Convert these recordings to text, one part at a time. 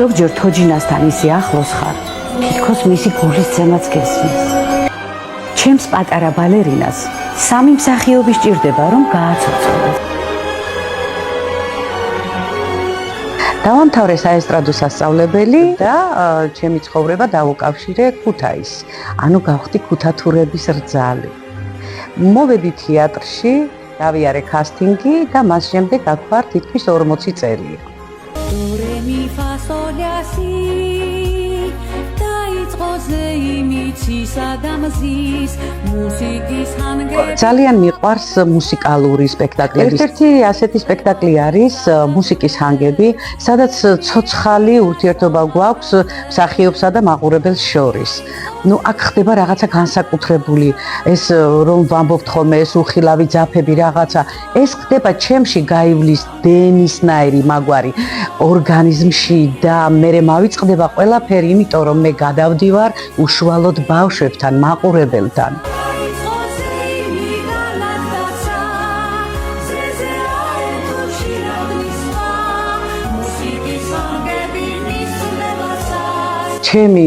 ზოგჯერ თოჯინასთან ისე ახლოს ხარ, თითქოს მისი გულის ძემაც გესმის. ჩემს პატარა ბალერინას სამი მსახიობი სჭირდება, რომ გააცოცხლოს. დავამთავრე საესტრადო სასწავლებელი და ჩემი ცხოვრება დავუკავშირე ქუთაისს. ანუ გავხდი ქუთათურების რძალი. მოვედი თეატრში, დავიარე კასტინგი და მას შემდეგ აქ ვარ თითქმის 40 წელია. ძალიან მიყვარს მუსიკალური სპექტაკლები. ერთ-ერთი ასეთი სპექტაკლი არის მუსიკის ჰანგები, სადაც ცოცხალი ურთიერთობა გვაქვს მსახიობსა და მაყურებელს შორის. ნუ აქ ხდება რაღაცა განსაკუთრებული, ეს რომ ვამბობთ ხოლმე ეს უხილავი ძაფები რაღაცა, ეს ხდება ჩემში გაივლის დენისნაირი მაგვარი ორგანიზმში და მე მავიწყდება ყველაფერი, იმიტომ რომ მე გადავდივარ უშუალოდ ბავშვებთან, მაყურებელთან. ჩემი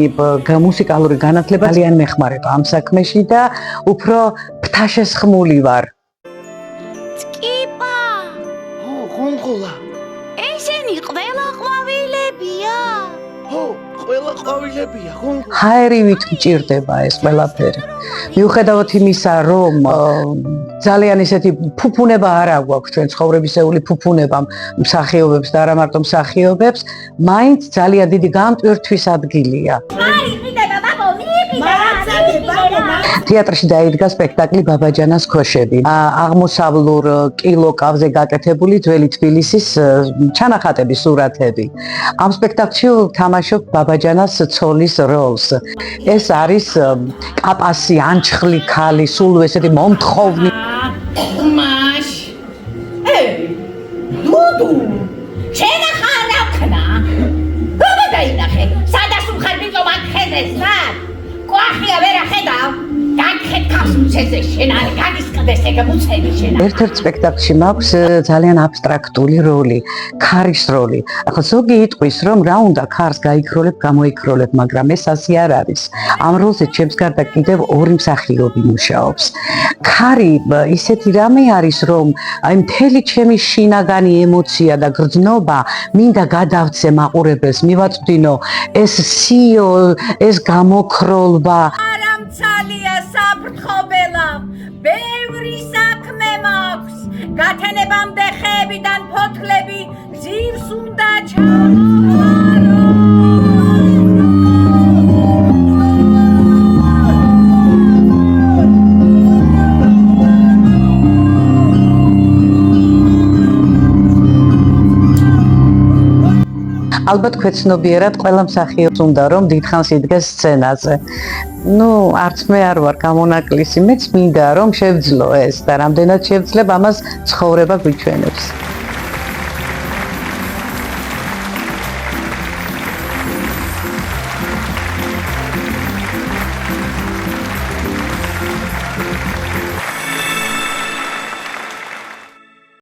მუსიკალური განათლება ძალიან მეხმარება ამ საქმეში და უფრო ფრთაშესხმული ვარ. ტკიპა! ო, ხონხოლა. ესენი ყველა ყვავილებია. ო, ყველა ყვავილებია, ხონხოლა. ჰაერივით მჭირდება ეს ყველაფერი. მიუხედავად იმისა, რომ ძალიან ისეთი ფუფუნება არ აქვს ჩვენ ცხოვრებისეული ფუფუნება მსახიობებს და არა მარტო მსახიობებს, მაინც ძალიან დიდი გამტვირთვის ადგილია. თეატრში დაიდგა სპექტაკლი ბაბაჯანას ქოშები. აღმოსავლურ კილოკავზე გაკეთებული ძველი თბილისის ჩანახატების სურათები. ამ სპექტაკლში თამაშობ ბაბაჯანას ცოლის როლს. ეს არის კაპასი, ანჩხლი ქალი, სულ ესეთი მომთხოვნი. ხმაშ. დუდუ. შენა ხარაკნა. როგორ დაინახე? სადაც უხარ ბიჭო მაგხეზეს რა? ყვახია ვერ ახედავ. გაგხეთქავს მუცეზე შენ არ გაგისყდეს ეგ მუცელი შენ. ერთ-ერთ სპექტაკლში მაქვს ძალიან აბსტრაქტული როლი, ქარის როლი. ახლა ზოგი იტყვის, რომ რა უნდა ქარს გაიქროლებ, გამოიქროლებ, მაგრამ ეს ასე არ არის. ამ როლზე ჩემს გარდა კიდევ ორი მსახიობი მუშაობს. ქარი ისეთი რამე არის, რომ აი მთელი ჩემი შინაგანი ემოცია და გრძნობა მინდა გადავცე მაყურებელს, მივაწვდინო ეს სიო, ეს გამოქროლვა. ცალია საფრთხობელამ, ბევრი საქმე მაქვს, გათენებამდე ხეებიდან ფოთლები, გზირს უნდა ჩამოვარო. ალბათ ქვეცნობიერად ყველა მსახიობს უნდა რომ დიდხანს იდგეს სცენაზე. ნუ არც მე არ ვარ გამონაკლისი, მეც მინდა რომ შევძლო ეს და რამდენად შევძლებ ამას ცხოვრება გვიჩვენებს.